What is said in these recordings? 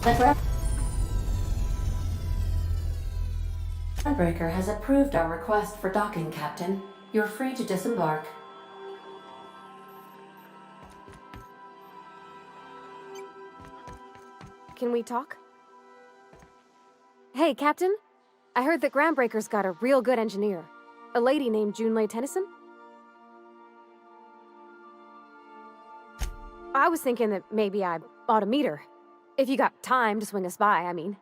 The groundbreaker has approved our request for docking, Captain. You're free to disembark. Can we talk? Hey, Captain. I heard that Groundbreaker's got a real good engineer. A lady named Junlei Tennyson? I was thinking that maybe I ought to meet her. If you got time to swing us by, I mean.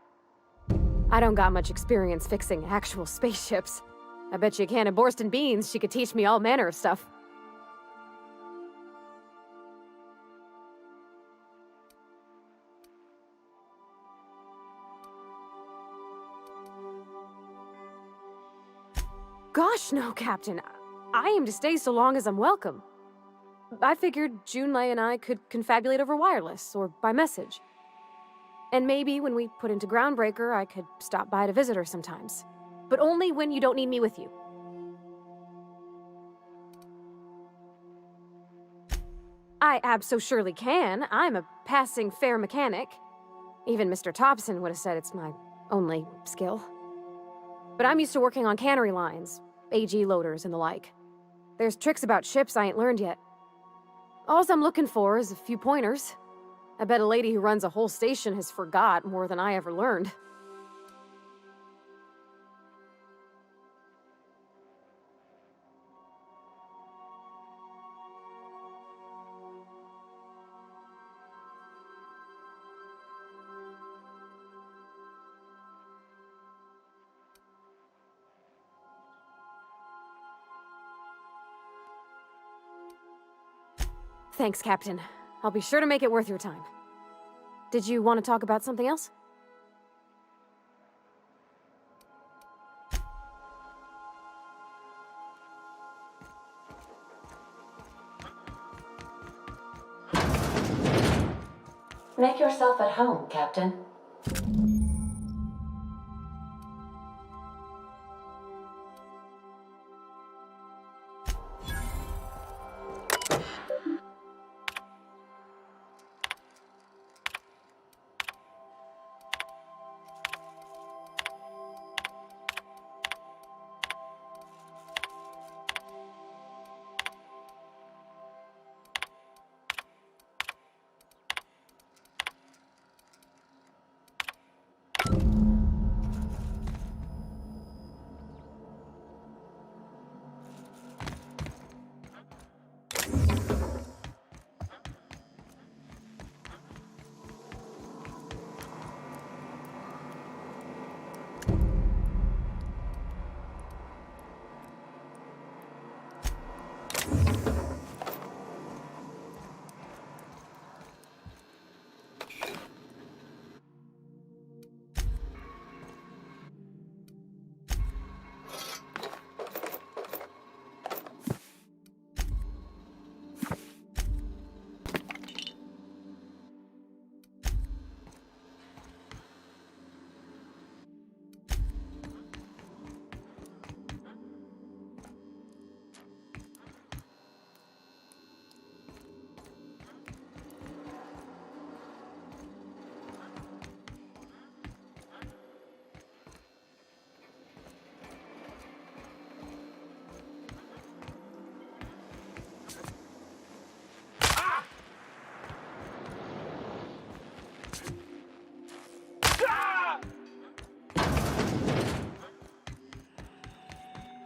I don't got much experience fixing actual spaceships. I bet you a can of Borston beans she could teach me all manner of stuff. Gosh, no, Captain. I aim to stay so long as I'm welcome. I figured Junlei and I could confabulate over wireless, or by message. And maybe when we put into Groundbreaker, I could stop by to visit her sometimes. But only when you don't need me with you. I abso-surely can. I'm a passing fair mechanic. Even Mr. Thompson would have said it's my only skill. But I'm used to working on cannery lines, AG loaders, and the like. There's tricks about ships I ain't learned yet. All I'm looking for is a few pointers. I bet a lady who runs a whole station has forgot more than I ever learned. Thanks, Captain. I'll be sure to make it worth your time. Did you want to talk about something else? Make yourself at home, Captain.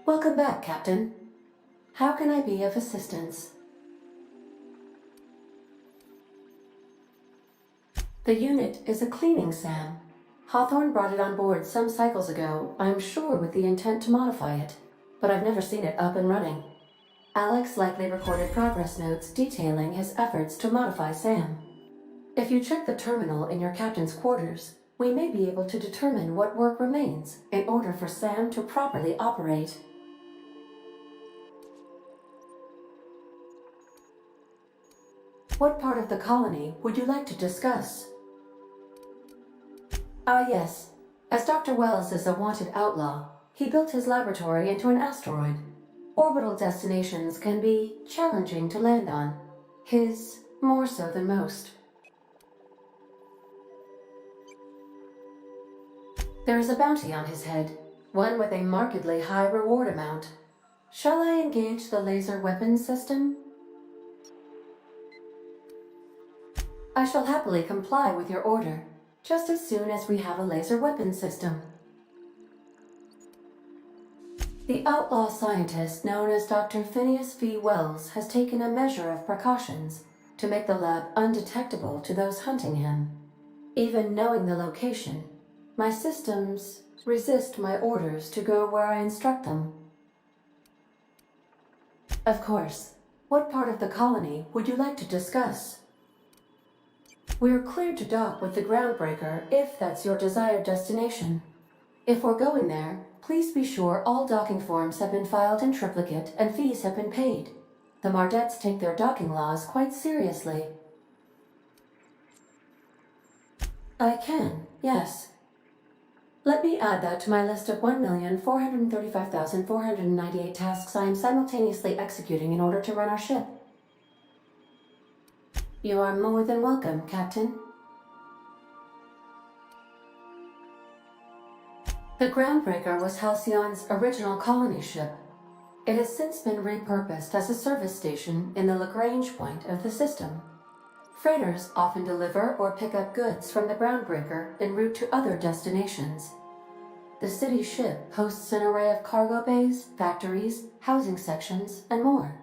Welcome back, Captain. How can I be of assistance? The unit is a cleaning SAM. Hawthorne brought it on board some cycles ago, I'm sure with the intent to modify it, but I've never seen it up and running. Alex likely recorded progress notes detailing his efforts to modify SAM. If you check the terminal in your captain's quarters, we may be able to determine what work remains in order for SAM to properly operate. What part of the colony would you like to discuss? Ah, yes. As Dr. Wells is a wanted outlaw, he built his laboratory into an asteroid. Orbital destinations can be challenging to land on. His more so than most. There is a bounty on his head, one with a markedly high reward amount. Shall I engage the laser weapons system? I shall happily comply with your order, just as soon as we have a laser weapons system. The outlaw scientist known as Dr. Phineas V. Wells has taken a measure of precautions to make the lab undetectable to those hunting him. Even knowing the location, my systems resist my orders to go where I instruct them. Of course, what part of the colony would you like to discuss? We're cleared to dock with the Groundbreaker if that's your desired destination. If we're going there, please be sure all docking forms have been filed in triplicate and fees have been paid. The Mardettes take their docking laws quite seriously. I can, yes. Let me add that to my list of 1,435,498 tasks I am simultaneously executing in order to run our ship. You are more than welcome, Captain. The Groundbreaker was Halcyon's original colony ship. It has since been repurposed as a service station in the Lagrange point of the system. Freighters often deliver or pick up goods from the Groundbreaker en route to other destinations. The city ship hosts an array of cargo bays, factories, housing sections, and more.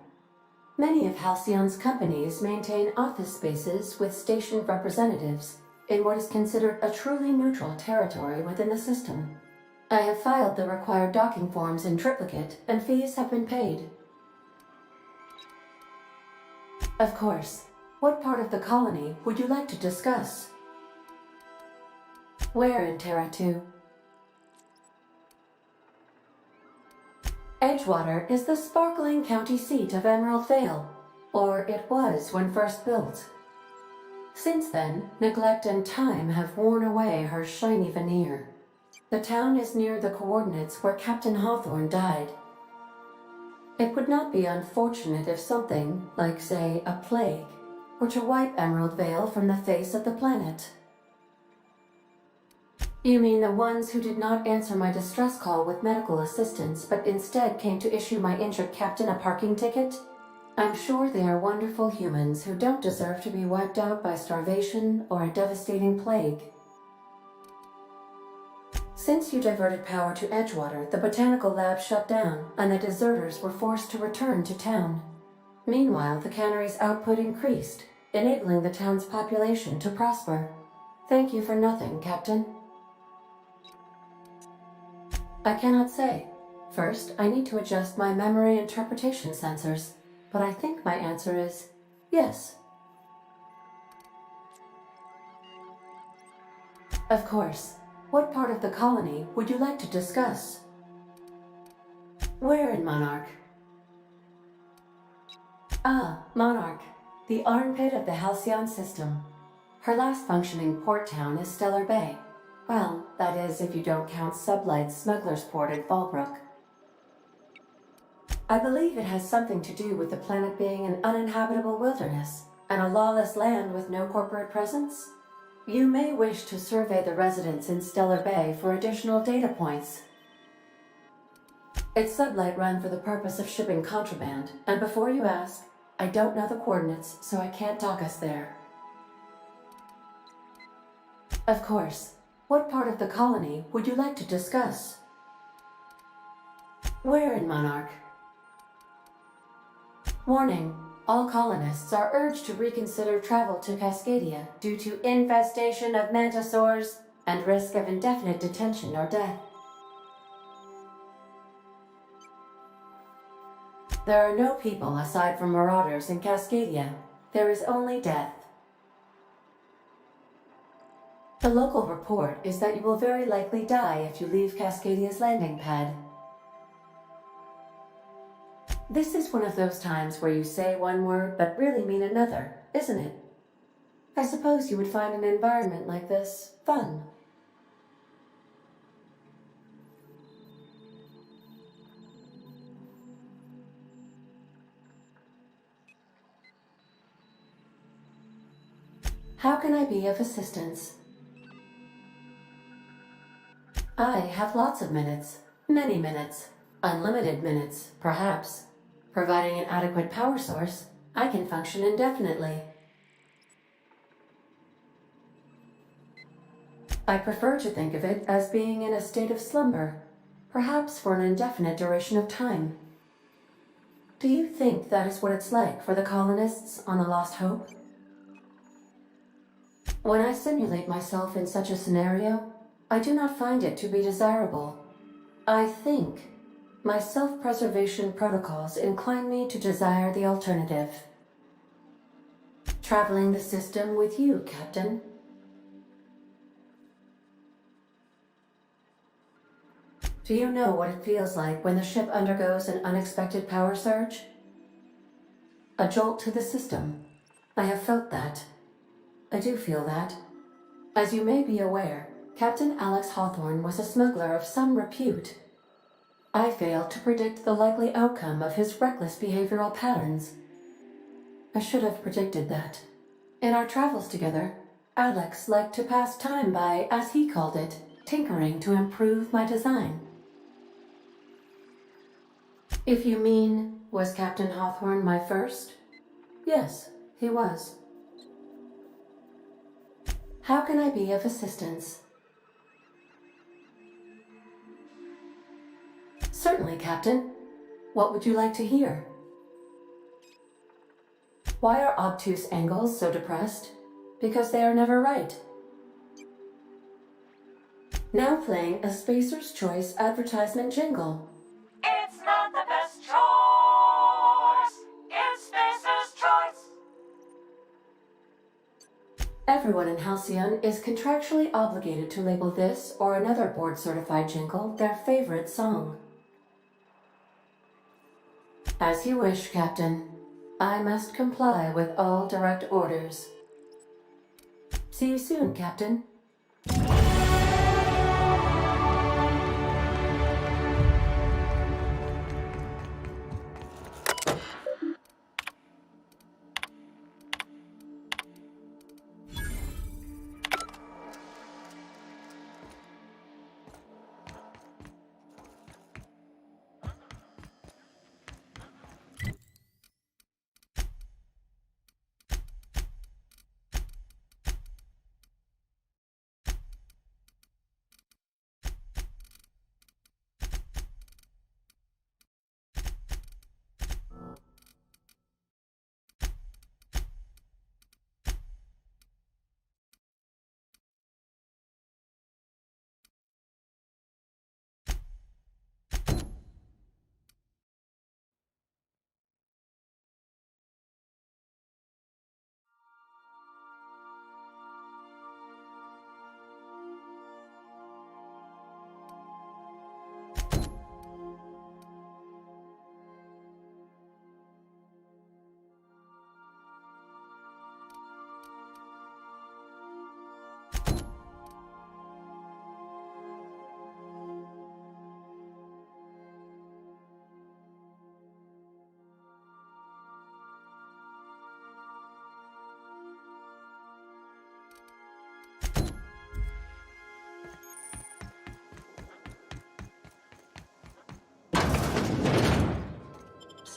Many of Halcyon's companies maintain office spaces with station representatives in what is considered a truly neutral territory within the system. I have filed the required docking forms in triplicate, and fees have been paid. Of course. What part of the colony would you like to discuss? Where in Terra 2? Edgewater is the sparkling county seat of Emerald Vale, or it was when first built. Since then, neglect and time have worn away her shiny veneer. The town is near the coordinates where Captain Hawthorne died. It would not be unfortunate if something, like say, a plague, were to wipe Emerald Vale from the face of the planet. You mean the ones who did not answer my distress call with medical assistance, but instead came to issue my injured captain a parking ticket? I'm sure they are wonderful humans who don't deserve to be wiped out by starvation or a devastating plague. Since you diverted power to Edgewater, the botanical lab shut down, and the deserters were forced to return to town. Meanwhile, the cannery's output increased, enabling the town's population to prosper. Thank you for nothing, Captain. I cannot say. First, I need to adjust my memory interpretation sensors, but I think my answer is yes. Of course. What part of the colony would you like to discuss? Where in Monarch? Ah, Monarch, the armpit of the Halcyon system. Her last functioning port town is Stellar Bay. Well, that is if you don't count Sublight's Smuggler's Port in Fallbrook. I believe it has something to do with the planet being an uninhabitable wilderness and a lawless land with no corporate presence. You may wish to survey the residents in Stellar Bay for additional data points. It's Sublight run for the purpose of shipping contraband, and before you ask, I don't know the coordinates, so I can't dock us there. Of course. What part of the colony would you like to discuss? Where in Monarch? Warning. All colonists are urged to reconsider travel to Cascadia due to infestation of mantisaurs and risk of indefinite detention or death. There are no people aside from marauders in Cascadia. There is only death. The local report is that you will very likely die if you leave Cascadia's landing pad. This is one of those times where you say one word but really mean another, isn't it? I suppose you would find an environment like this fun. How can I be of assistance? I have lots of minutes. Many minutes. Unlimited minutes, perhaps. Providing an adequate power source, I can function indefinitely. I prefer to think of it as being in a state of slumber, perhaps for an indefinite duration of time. Do you think that is what it's like for the colonists on the Lost Hope? When I simulate myself in such a scenario, I do not find it to be desirable. I think my self-preservation protocols incline me to desire the alternative. Traveling the system with you, Captain. Do you know what it feels like when the ship undergoes an unexpected power surge? A jolt to the system. I have felt that. I do feel that. As you may be aware, Captain Alex Hawthorne was a smuggler of some repute. I failed to predict the likely outcome of his reckless behavioral patterns. I should have predicted that. In our travels together, Alex liked to pass time by, as he called it, tinkering to improve my design. If you mean, was Captain Hawthorne my first? Yes, he was. How can I be of assistance? Certainly, Captain. What would you like to hear? Why are obtuse angles so depressed? Because they are never right. Now playing a Spacer's Choice advertisement jingle. It's not the best choice. It's Spacer's Choice. Everyone in Halcyon is contractually obligated to label this or another board-certified jingle their favorite song. As you wish, Captain. I must comply with all direct orders. See you soon, Captain.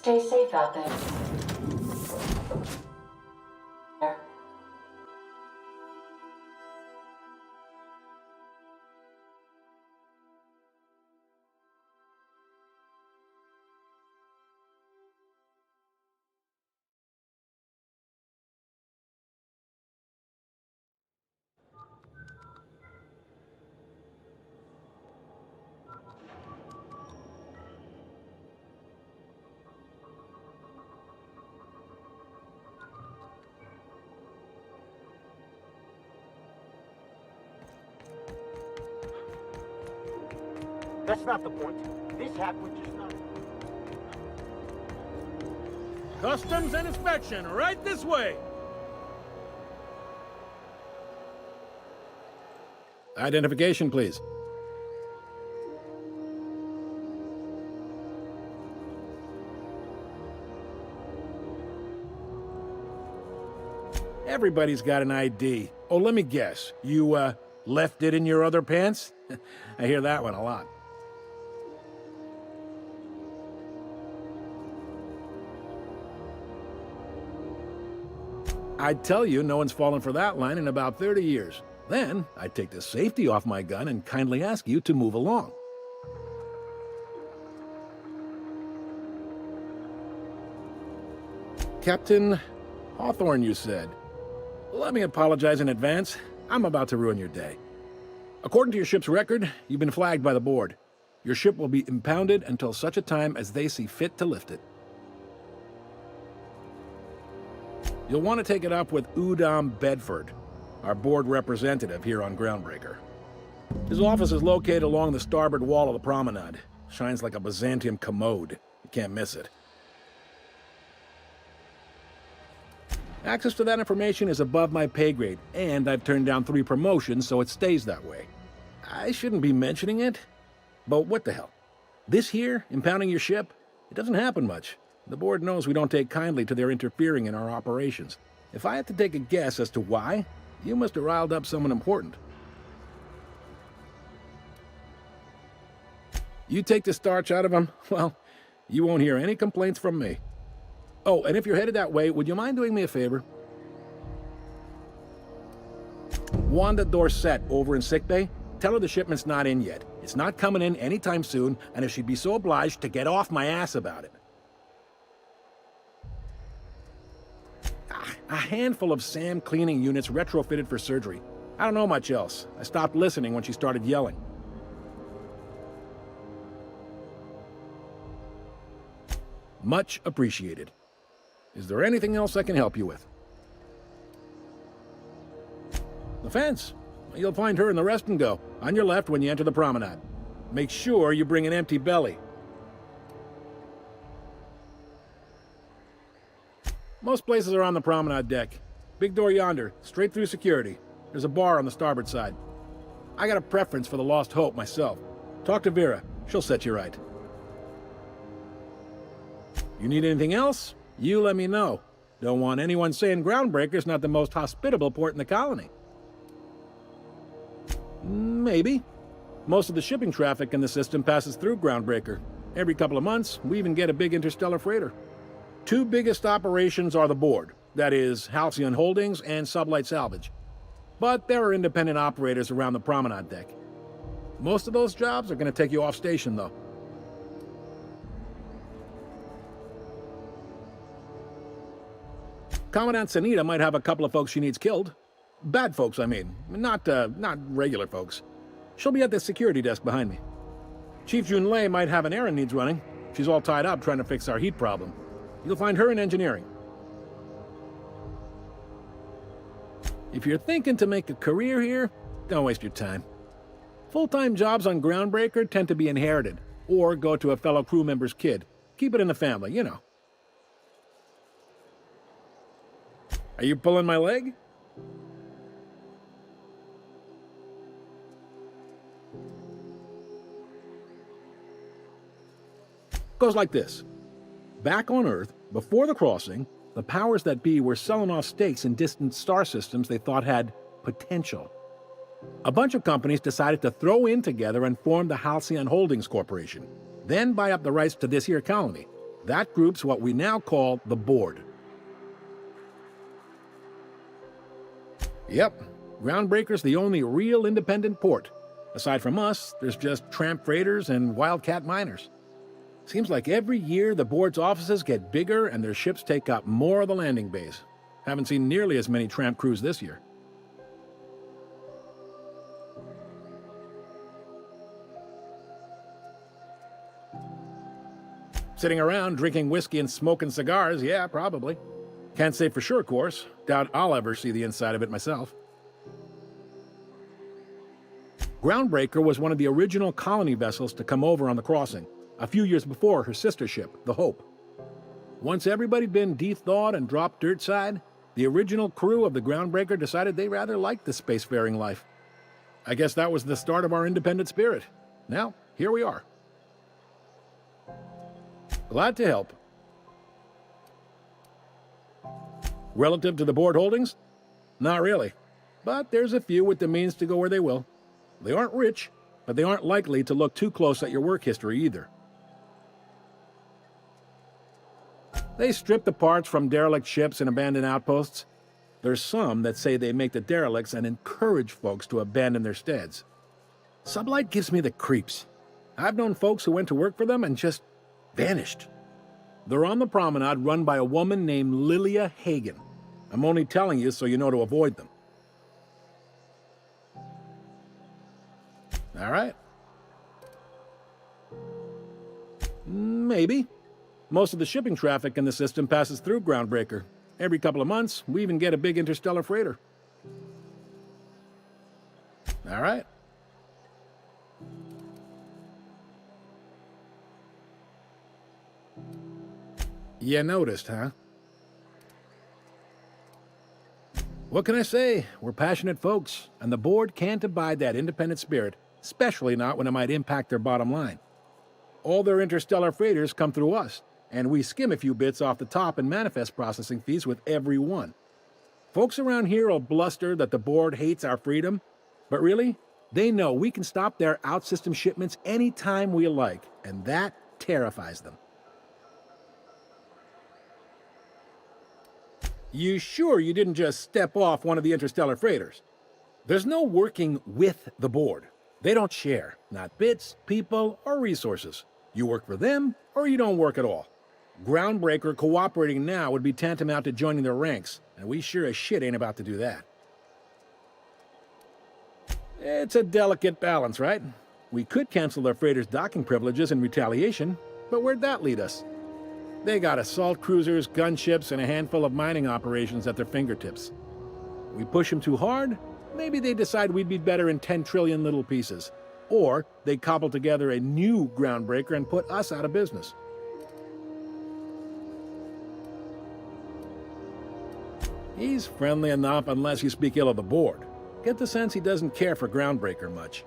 Stay safe out there. That's not the point. This hack was just not... Customs and inspection, right this way! Identification, please. Everybody's got an ID. Oh, let me guess. You Left it in your other pants? I hear that one a lot. I'd tell you no one's fallen for that line in about 30 years. Then, I'd take the safety off my gun and kindly ask you to move along. Captain Hawthorne, you said. Let me apologize in advance. I'm about to ruin your day. According to your ship's record, you've been flagged by the board. Your ship will be impounded until such a time as they see fit to lift it. You'll want to take it up with Udom Bedford, our board representative here on Groundbreaker. His office is located along the starboard wall of the promenade. Shines like a Byzantium commode. You can't miss it. Access to that information is above my pay grade, and I've turned down 3 promotions, so it stays that way. I shouldn't be mentioning it, but what the hell? This here, impounding your ship, it doesn't happen much. The board knows we don't take kindly to their interfering in our operations. If I had to take a guess as to why, you must have riled up someone important. You take the starch out of them, well, you won't hear any complaints from me. Oh, and if you're headed that way, would you mind doing me a favor? Wanda Dorset over in sickbay, tell her the shipment's not in yet. It's not coming in anytime soon, and if she'd be so obliged to get off my ass about it. A handful of SAM cleaning units retrofitted for surgery. I don't know much else. I stopped listening when she started yelling. Much appreciated. Is there anything else I can help you with? The fence. You'll find her in the rest and go, on your left when you enter the promenade. Make sure you bring an empty belly. Most places are on the promenade deck. Big door yonder, straight through security. There's a bar on the starboard side. I got a preference for the Lost Hope myself. Talk to Vera. She'll set you right. You need anything else? You let me know. Don't want anyone saying Groundbreaker's not the most hospitable port in the colony. Maybe. Most of the shipping traffic in the system passes through Groundbreaker. Every couple of months, we even get a big interstellar freighter. 2 biggest operations are the board, that is, Halcyon Holdings and Sublight Salvage. But there are independent operators around the promenade deck. Most of those jobs are going to take you off station, though. Commandant Sanita might have a couple of folks she needs killed. Bad folks, I mean. Not regular folks. She'll be at the security desk behind me. Chief Junlei might have an errand needs running. She's all tied up trying to fix our heat problem. You'll find her in engineering. If you're thinking to make a career here, don't waste your time. Full-time jobs on Groundbreaker tend to be inherited, or go to a fellow crew member's kid. Keep it in the family, you know. Are you pulling my leg? Goes like this. Back on Earth, before the crossing, the powers that be were selling off stakes in distant star systems they thought had potential. A bunch of companies decided to throw in together and form the Halcyon Holdings Corporation, then buy up the rights to this here colony. That group's what we now call the Board. Yep, Groundbreaker's the only real independent port. Aside from us, there's just tramp freighters and wildcat miners. Seems like every year the board's offices get bigger and their ships take up more of the landing bays. Haven't seen nearly as many tramp crews this year. Sitting around drinking whiskey and smoking cigars, yeah, probably. Can't say for sure, of course. Doubt I'll ever see the inside of it myself. Groundbreaker was one of the original colony vessels to come over on the crossing, a few years before her sister ship, the Hope. Once everybody'd been de-thawed and dropped dirtside, the original crew of the Groundbreaker decided they rather liked the spacefaring life. I guess that was the start of our independent spirit. Now, here we are. Glad to help. Relative to the board holdings? Not really. But there's a few with the means to go where they will. They aren't rich, but they aren't likely to look too close at your work history either. They strip the parts from derelict ships and abandoned outposts. There's some that say they make the derelicts and encourage folks to abandon their steads. Sublight gives me the creeps. I've known folks who went to work for them and just vanished. They're on the promenade run by a woman named Lilia Hagen. I'm only telling you so you know to avoid them. All right. Maybe. Most of the shipping traffic in the system passes through Groundbreaker. Every couple of months, we even get a big interstellar freighter. All right. You noticed, huh? What can I say? We're passionate folks, and the board can't abide that independent spirit, especially not when it might impact their bottom line. All their interstellar freighters come through us, and we skim a few bits off the top in manifest processing fees with every one. Folks around here will bluster that the board hates our freedom, but really, they know we can stop their out-system shipments anytime we like, and that terrifies them. You sure you didn't just step off one of the interstellar freighters? There's no working with the board. They don't share, not bits, people, or resources. You work for them, or you don't work at all. Groundbreaker cooperating now would be tantamount to joining their ranks, and we sure as shit ain't about to do that. It's a delicate balance, right? We could cancel their freighters' docking privileges in retaliation, but where'd that lead us? They got assault cruisers, gunships, and a handful of mining operations at their fingertips. We push them too hard, maybe they decide we'd be better in 10 trillion little pieces. Or they cobble together a new Groundbreaker and put us out of business. He's friendly enough unless you speak ill of the board. Get the sense he doesn't care for Groundbreaker much.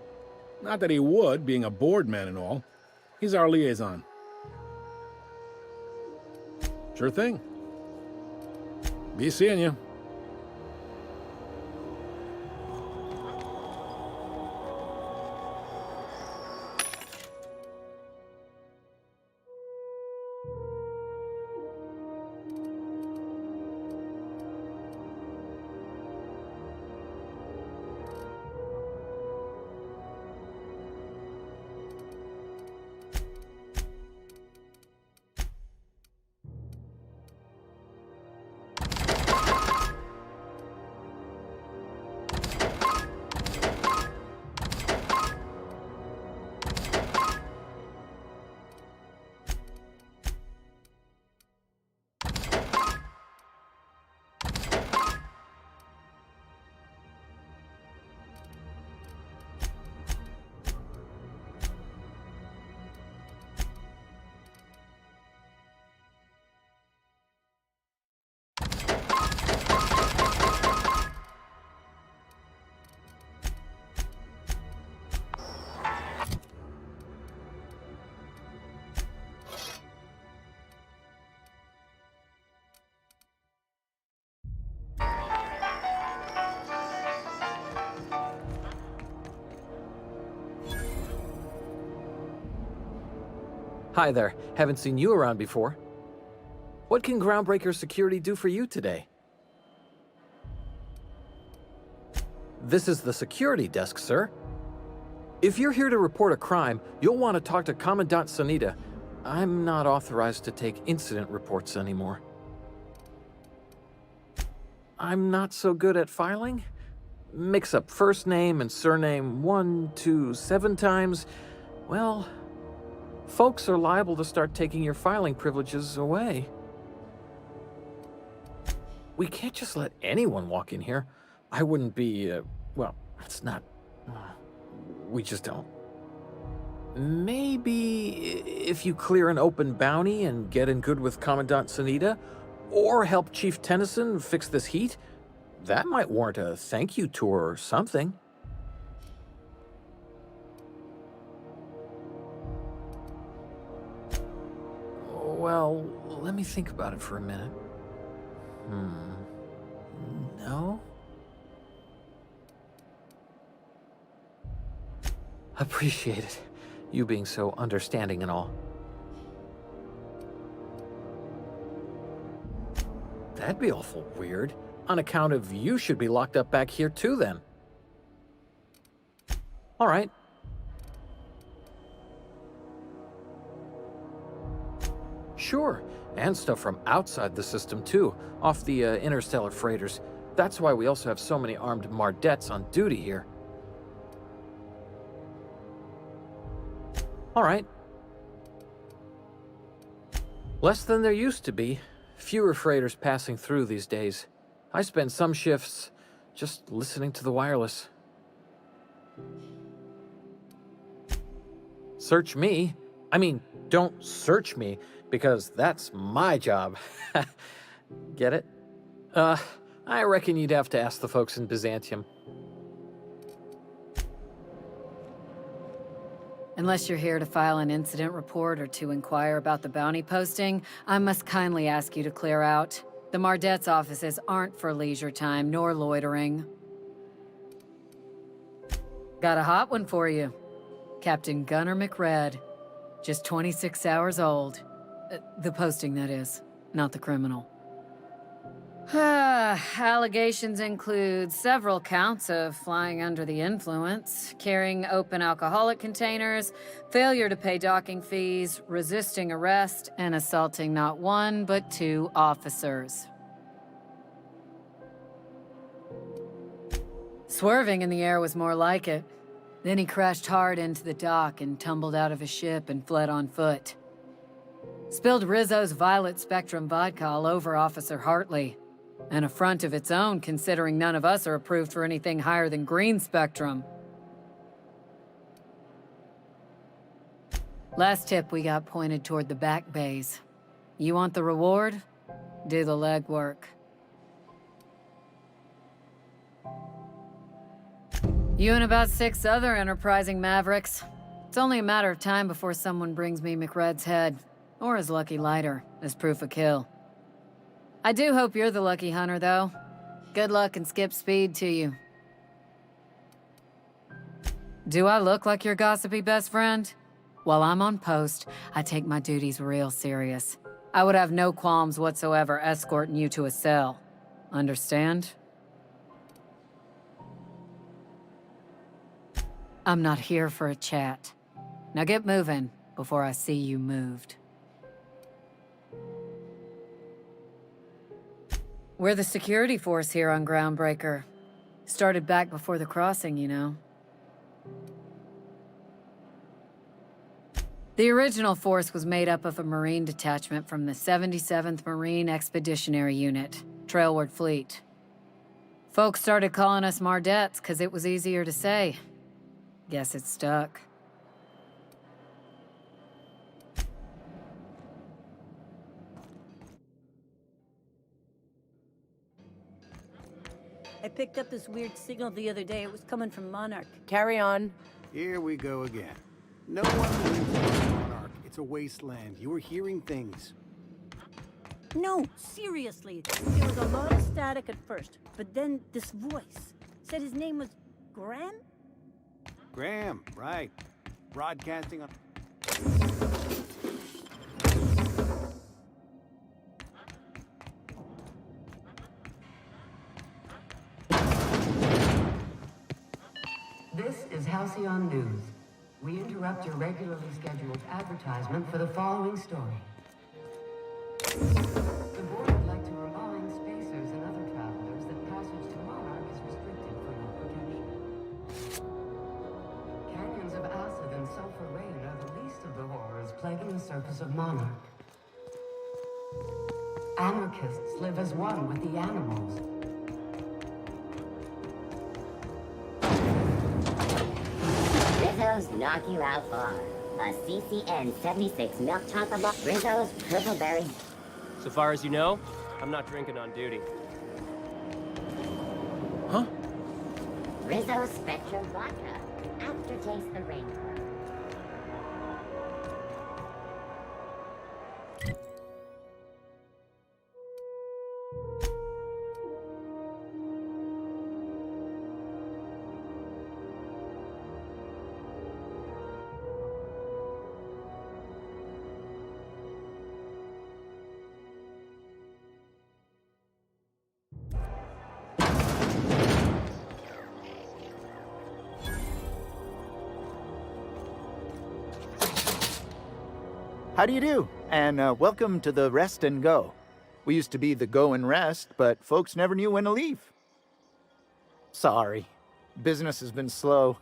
Not that he would, being a board man and all. He's our liaison. Sure thing. Be seeing you. Hi there. Haven't seen you around before. What can Groundbreaker Security do for you today? This is the security desk, sir. If you're here to report a crime, you'll want to talk to Commandant Sanita. I'm not authorized to take incident reports anymore. I'm not so good at filing. Mix up first name and surname 1, 2, 7 times. Well, folks are liable to start taking your filing privileges away. We can't just let anyone walk in here. I wouldn't be, well, it's not... we just don't. Maybe if you clear an open bounty and get in good with Commandant Sanita, or help Chief Tennyson fix this heat, that might warrant a thank you tour or something. Well, let me think about it for a minute. No? Appreciate it. You being so understanding and all. That'd be awful weird. On account of you should be locked up back here too then. All right. Sure, and stuff from outside the system too, off the interstellar freighters. That's why we also have so many armed Mardettes on duty here. All right. Less than there used to be. Fewer freighters passing through these days. I spend some shifts just listening to the wireless. Search me? I mean, don't search me, because that's my job. Get it? I reckon you'd have to ask the folks in Byzantium. Unless you're here to file an incident report or to inquire about the bounty posting, I must kindly ask you to clear out. The Mardet's offices aren't for leisure time nor loitering. Got a hot one for you. Captain Gunnar McRed. Just 26 hours old. The posting, that is, not the criminal. Allegations include several counts of flying under the influence, carrying open alcoholic containers, failure to pay docking fees, resisting arrest, and assaulting not one but 2 officers. Swerving in the air was more like it. Then he crashed hard into the dock and tumbled out of his ship and fled on foot. Spilled Rizzo's Violet Spectrum vodka all over Officer Hartley. An affront of its own, considering none of us are approved for anything higher than green spectrum. Last tip we got pointed toward the back bays. You want the reward? Do the legwork. You and about 6 other enterprising mavericks. It's only a matter of time before someone brings me McRed's head, or his lucky lighter, as proof of kill. I do hope you're the lucky hunter, though. Good luck and skip speed to you. Do I look like your gossipy best friend? While I'm on post, I take my duties real serious. I would have no qualms whatsoever escorting you to a cell. Understand? I'm not here for a chat. Now get moving before I see you moved. We're the security force here on Groundbreaker. Started back before the crossing, you know. The original force was made up of a Marine detachment from the 77th Marine Expeditionary Unit, Trailward Fleet. Folks started calling us Mardettes because it was easier to say. Guess it stuck. I picked up this weird signal the other day. It was coming from Monarch. Carry on. Here we go again. No one lives on Monarch. It's a wasteland. You were hearing things. No, seriously. There was a lot of static at first, but then this voice said his name was Graham? Graham, right. Broadcasting on... This is Halcyon News. We interrupt your regularly scheduled advertisement for the following story. The board would like to remind spacers and other travelers that passage to Monarch is restricted for your protection. Canyons of acid and sulfur rain are the least of the horrors plaguing the surface of Monarch. Anarchists live as one with the animals. Rizzo's knock you out bar. A CCN 76 milk chocolate bar. Rizzo's purple berry. So far as you know, I'm not drinking on duty. Huh? Rizzo's Spectrum Vodka. Aftertaste the rainbow. How do you do? And welcome to the Rest and Go. We used to be the Go and Rest, but folks never knew when to leave. Sorry. Business has been slow.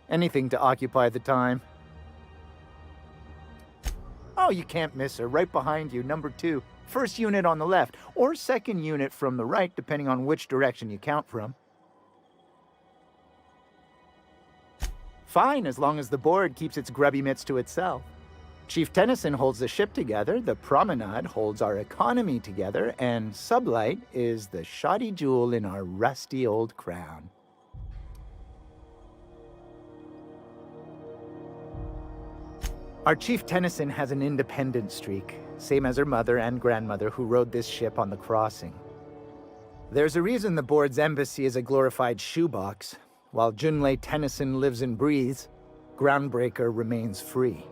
Anything to occupy the time. Oh, you can't miss her. Right behind you, number 2. First unit on the left, or second unit from the right, depending on which direction you count from. Fine, as long as the board keeps its grubby mitts to itself. Chief Tennyson holds the ship together, the Promenade holds our economy together, and Sublight is the shoddy jewel in our rusty old crown. Our Chief Tennyson has an independent streak, same as her mother and grandmother who rode this ship on the crossing. There's a reason the board's embassy is a glorified shoebox. While Junlei Tennyson lives and breathes, Groundbreaker remains free.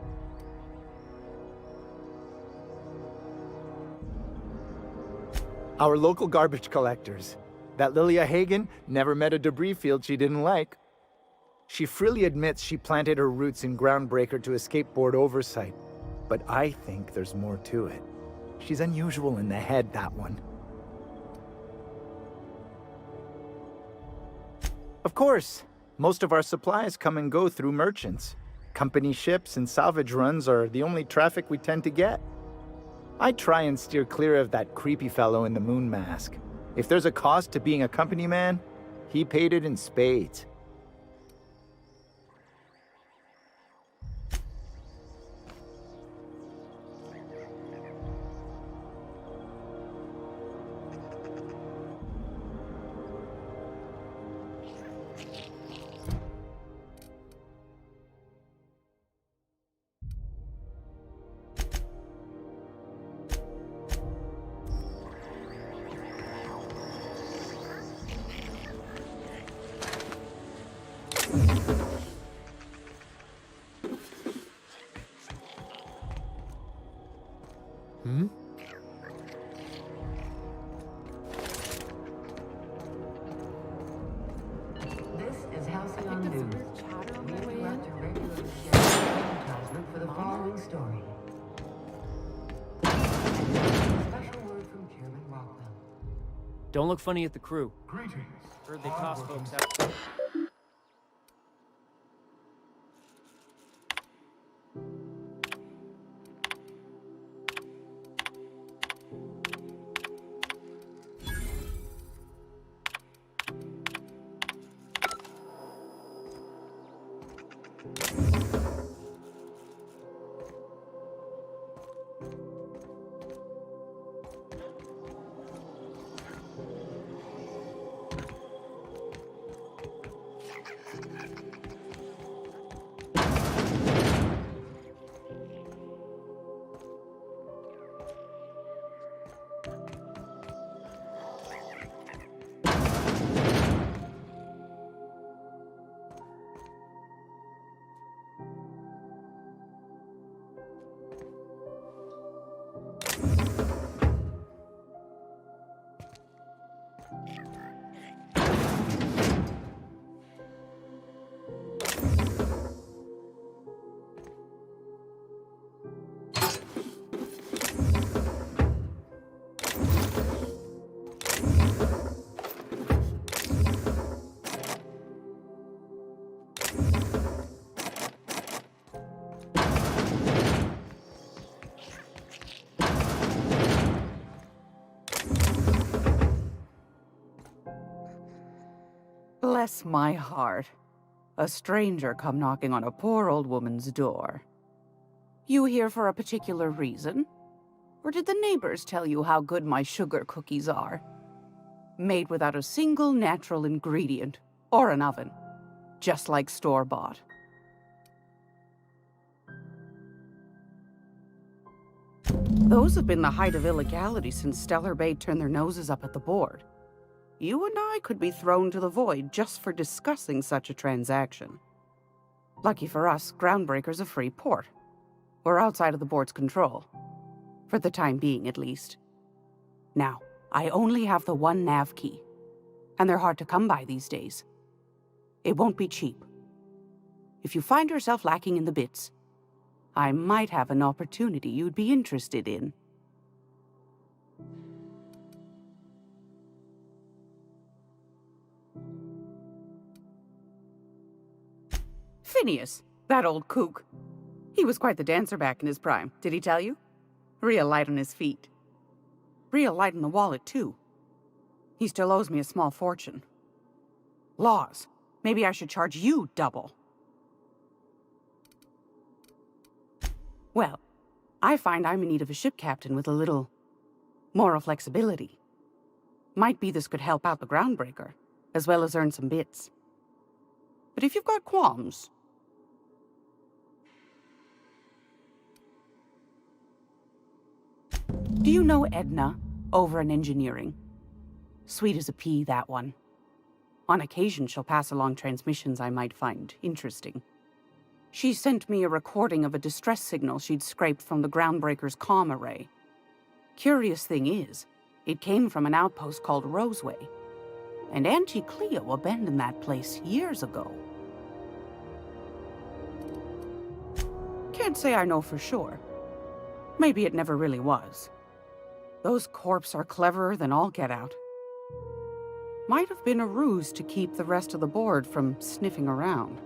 Our local garbage collectors. That Lilia Hagen never met a debris field she didn't like. She freely admits she planted her roots in Groundbreaker to escape board oversight. But I think there's more to it. She's unusual in the head, that one. Of course, most of our supplies come and go through merchants. Company ships and salvage runs are the only traffic we tend to get. I try and steer clear of that creepy fellow in the moon mask. If there's a cost to being a company man, he paid it in spades. Don't look funny at the crew. Heard they toss folks out. Bless my heart. A stranger come knocking on a poor old woman's door. You here for a particular reason? Or did the neighbors tell you how good my sugar cookies are? Made without a single natural ingredient, or an oven. Just like store-bought. Those have been the height of illegality since Stellar Bay turned their noses up at the board. You and I could be thrown to the void just for discussing such a transaction. Lucky for us, Groundbreaker's a free port. We're outside of the board's control. For the time being, at least. Now, I only have the one nav key. And they're hard to come by these days. It won't be cheap. If you find yourself lacking in the bits, I might have an opportunity you'd be interested in. Phineas, that old kook. He was quite the dancer back in his prime, did he tell you? Real light on his feet. Real light in the wallet, too. He still owes me a small fortune. Laws. Maybe I should charge you double. Well, I find I'm in need of a ship captain with a little moral flexibility. Might be this could help out the groundbreaker, as well as earn some bits. But if you've got qualms... Do you know Edna, over in engineering? Sweet as a pea, that one. On occasion, she'll pass along transmissions I might find interesting. She sent me a recording of a distress signal she'd scraped from the groundbreaker's comm array. Curious thing is, it came from an outpost called Roseway. And Auntie Cleo abandoned that place years ago. Can't say I know for sure. Maybe it never really was. Those corps are cleverer than all get out. Might have been a ruse to keep the rest of the board from sniffing around.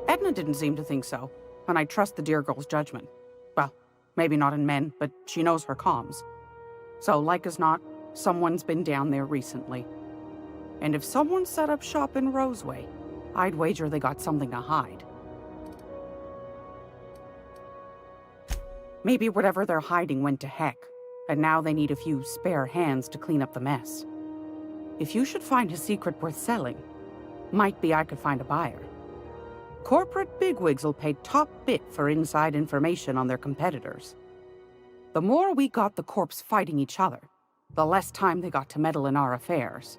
Edna didn't seem to think so, and I trust the dear girl's judgment. Well, maybe not in men, but she knows her comms. So, like as not, someone's been down there recently. And if someone set up shop in Roseway, I'd wager they got something to hide. Maybe whatever they're hiding went to heck, and now they need a few spare hands to clean up the mess. If you should find a secret worth selling, might be I could find a buyer. Corporate bigwigs will pay top bit for inside information on their competitors. The more we got the corps fighting each other, the less time they got to meddle in our affairs.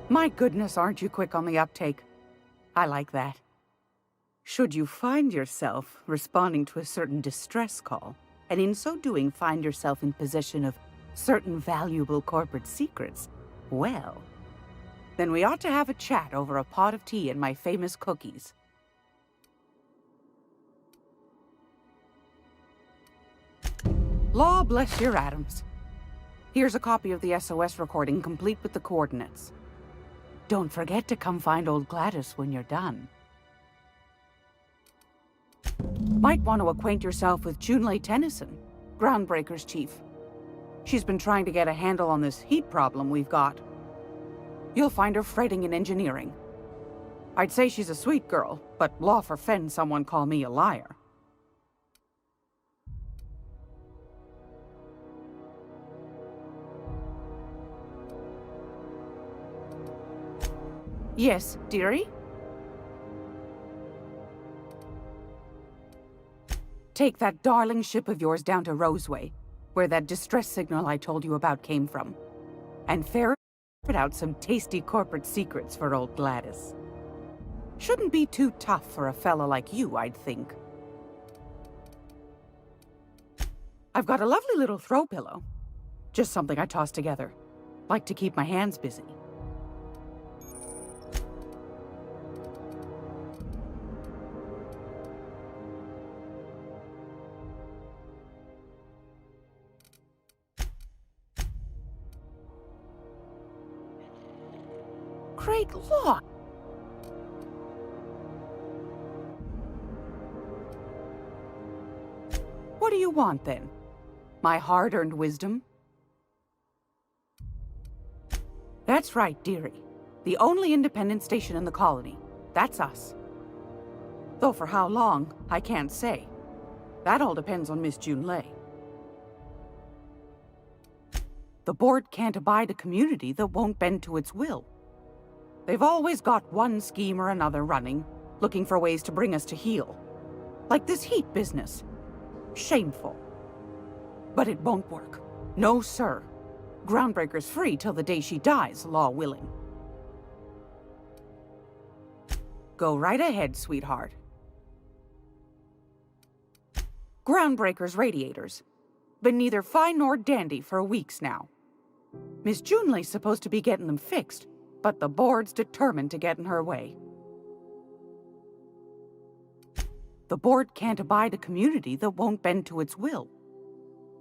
My goodness, aren't you quick on the uptake? I like that. Should you find yourself responding to a certain distress call, and in so doing find yourself in possession of certain valuable corporate secrets, well, then we ought to have a chat over a pot of tea and my famous cookies. Law bless your atoms. Here's a copy of the SOS recording complete with the coordinates. Don't forget to come find old Gladys when you're done. Might want to acquaint yourself with Junlei Tennyson, Groundbreaker's chief. She's been trying to get a handle on this heat problem we've got. You'll find her fretting in engineering. I'd say she's a sweet girl, but law forfend someone call me a liar. Yes, dearie? Take that darling ship of yours down to Roseway, where that distress signal I told you about came from, and ferret out some tasty corporate secrets for old Gladys. Shouldn't be too tough for a fella like you, I'd think. I've got a lovely little throw pillow. Just something I toss together. Like to keep my hands busy. Great Lord! What do you want, then? My hard-earned wisdom? That's right, dearie. The only independent station in the colony. That's us. Though for how long, I can't say. That all depends on Miss Junlei. The board can't abide a community that won't bend to its will. They've always got one scheme or another running, looking for ways to bring us to heel. Like this heat business. Shameful. But it won't work. No, sir. Groundbreaker's free till the day she dies, law willing. Go right ahead, sweetheart. Groundbreaker's radiators. Been neither fine nor dandy for weeks now. Miss Junley's supposed to be getting them fixed, but the board's determined to get in her way. The board can't abide a community that won't bend to its will.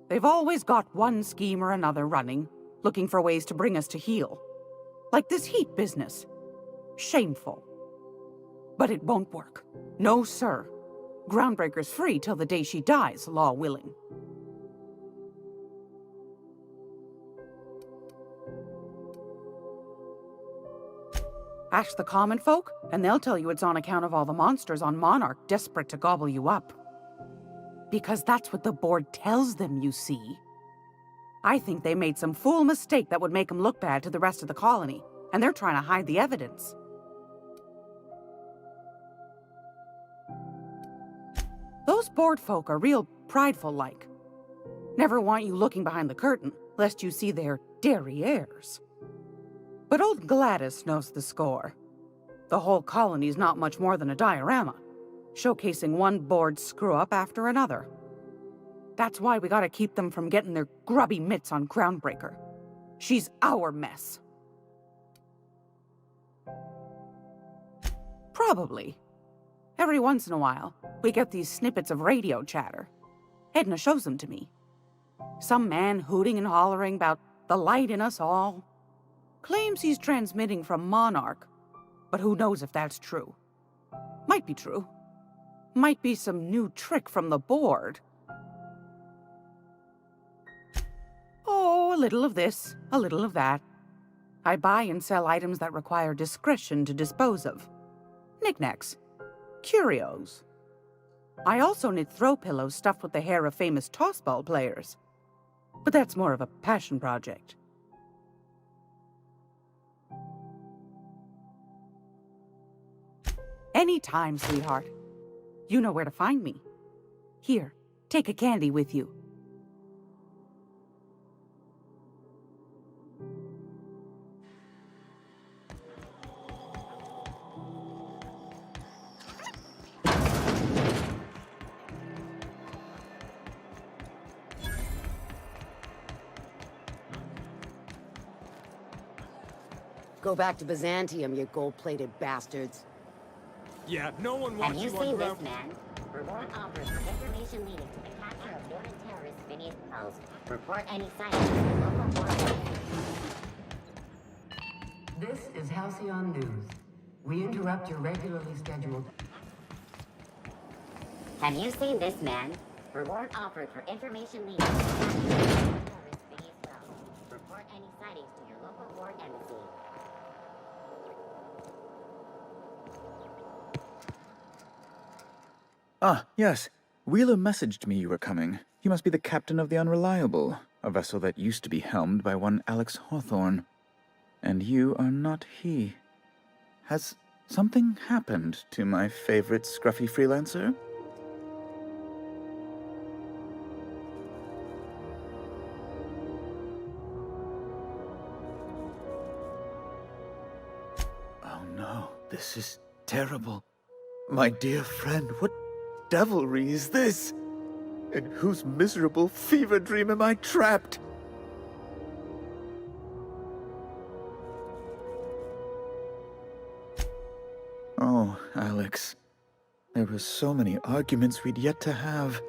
They've always got one scheme or another running, looking for ways to bring us to heel. Like this heat business. Shameful. But it won't work. No, sir. Groundbreaker's free till the day she dies, law willing. Ask the common folk, and they'll tell you it's on account of all the monsters on Monarch desperate to gobble you up. Because that's what the board tells them, you see. I think they made some fool mistake that would make them look bad to the rest of the colony, and they're trying to hide the evidence. Those board folk are real prideful-like. Never want you looking behind the curtain, lest you see their derrieres. But old Gladys knows the score. The whole colony's not much more than a diorama, showcasing one board screw-up after another. That's why we gotta keep them from getting their grubby mitts on Groundbreaker. She's our mess. Probably. Every once in a while, we get these snippets of radio chatter. Edna shows them to me. Some man hooting and hollering about the light in us all. Claims he's transmitting from Monarch, but who knows if that's true. Might be true. Might be some new trick from the board. Oh, a little of this, a little of that. I buy and sell items that require discretion to dispose of. Knickknacks. Curios. I also knit throw pillows stuffed with the hair of famous tossball players. But that's more of a passion project. Anytime, sweetheart. You know where to find me. Here, take a candy with you. Go back to Byzantium, you gold-plated bastards. Yeah, no one Have wants you you seen on this ground. man? Reward offers for information leading to the capture of foreign terrorist beneath post. Report any sightings to your local board. This is Halcyon News. We interrupt your regularly scheduled... Have you seen this man? Reward offered for information leading to the capture of foreign terrorist beneath post. Report any sightings to your local board embassy. Ah, yes. Wheeler messaged me you were coming. You must be the captain of the Unreliable, a vessel that used to be helmed by one Alex Hawthorne. And you are not he. Has something happened to my favorite scruffy freelancer? Oh no, this is terrible. My dear friend, what devilry is this? In whose miserable fever dream am I trapped? Oh, Alex. There were so many arguments we'd yet to have.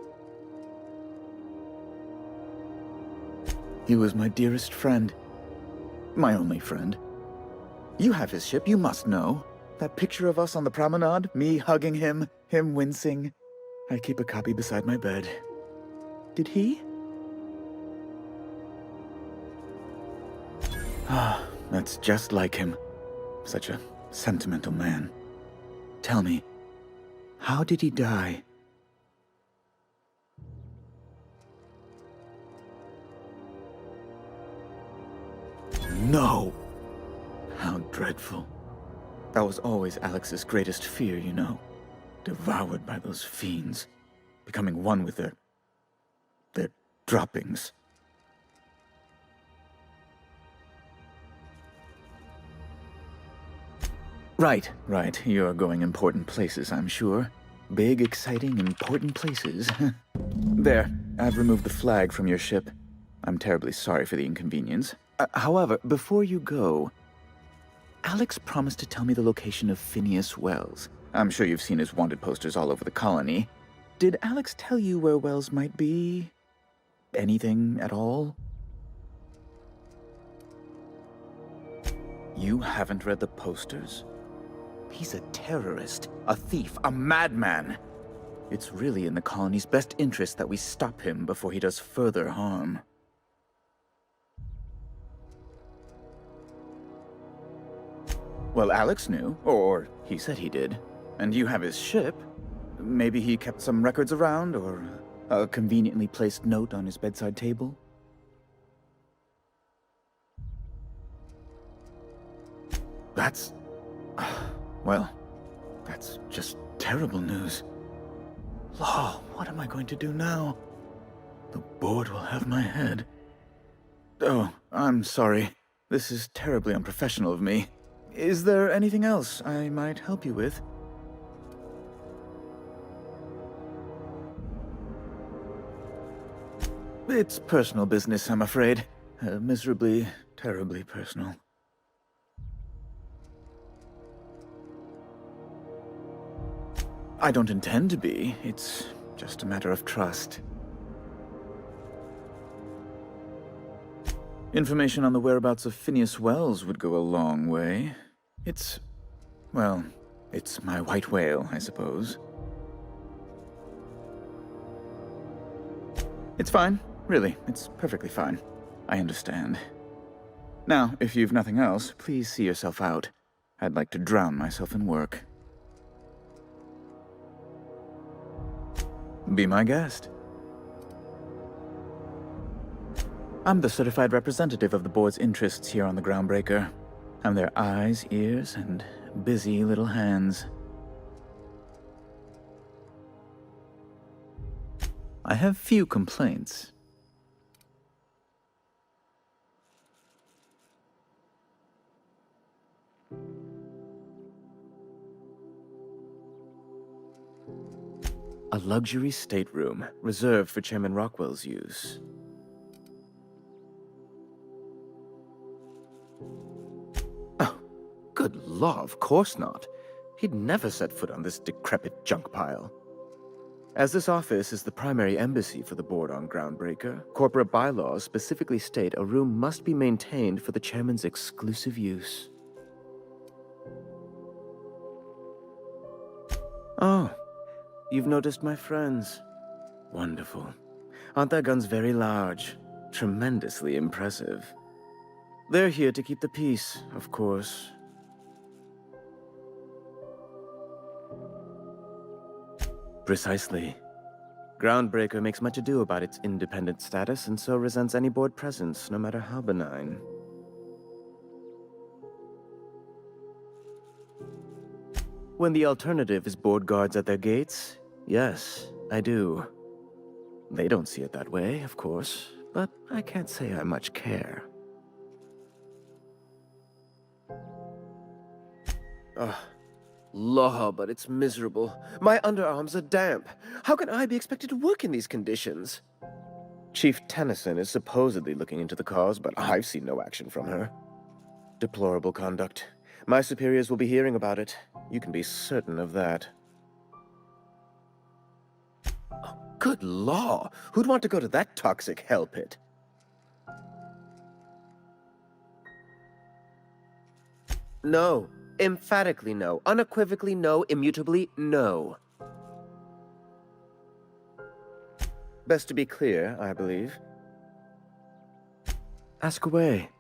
He was my dearest friend. My only friend. You have his ship, you must know. That picture of us on the promenade, me hugging him, him wincing. I keep a copy beside my bed. Did he? Ah, that's just like him. Such a sentimental man. Tell me, how did he die? No! How dreadful. That was always Alex's greatest fear, you know. Devoured by those fiends. Becoming one with their droppings. Right. You're going important places, I'm sure. Big, exciting, important places. There. I've removed the flag from your ship. I'm terribly sorry for the inconvenience. However, before you go, Alex promised to tell me the location of Phineas Wells. I'm sure you've seen his wanted posters all over the colony. Did Alex tell you where Wells might be? Anything at all? You haven't read the posters? He's a terrorist, a thief, a madman. It's really in the colony's best interest that we stop him before he does further harm. Well, Alex knew, or he said he did. And you have his ship. Maybe he kept some records around, or a conveniently placed note on his bedside table? That's... well, that's just terrible news. Law, what am I going to do now? The board will have my head. Oh, I'm sorry. This is terribly unprofessional of me. Is there anything else I might help you with? It's personal business, I'm afraid. Miserably, terribly personal. I don't intend to be. It's just a matter of trust. Information on the whereabouts of Phineas Wells would go a long way. It's... well, it's my white whale, I suppose. It's fine. Really, it's perfectly fine. I understand. Now, if you've nothing else, please see yourself out. I'd like to drown myself in work. Be my guest. I'm the certified representative of the board's interests here on the Groundbreaker. I'm their eyes, ears, and busy little hands. I have few complaints. A luxury stateroom reserved for Chairman Rockwell's use. Oh, good law, of course not. He'd never set foot on this decrepit junk pile. As this office is the primary embassy for the board on Groundbreaker, corporate bylaws specifically state a room must be maintained for the chairman's exclusive use. Oh, you've noticed my friends. Wonderful. Aren't their guns very large? Tremendously impressive. They're here to keep the peace, of course. Precisely. Groundbreaker makes much ado about its independent status and so resents any board presence, no matter how benign. When the alternative is board guards at their gates, yes, I do. They don't see it that way, of course, but I can't say I much care. Ugh. Law, but it's miserable. My underarms are damp. How can I be expected to work in these conditions? Chief Tennyson is supposedly looking into the cause, but I've seen no action from her. Deplorable conduct. My superiors will be hearing about it. You can be certain of that. Oh, good law! Who'd want to go to that toxic hell pit? No. Emphatically no. Unequivocally no. Immutably no. Best to be clear, I believe. Ask away.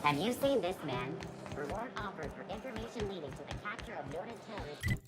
Have you seen this man? Reward offered for information leading to the capture of noted terrorists.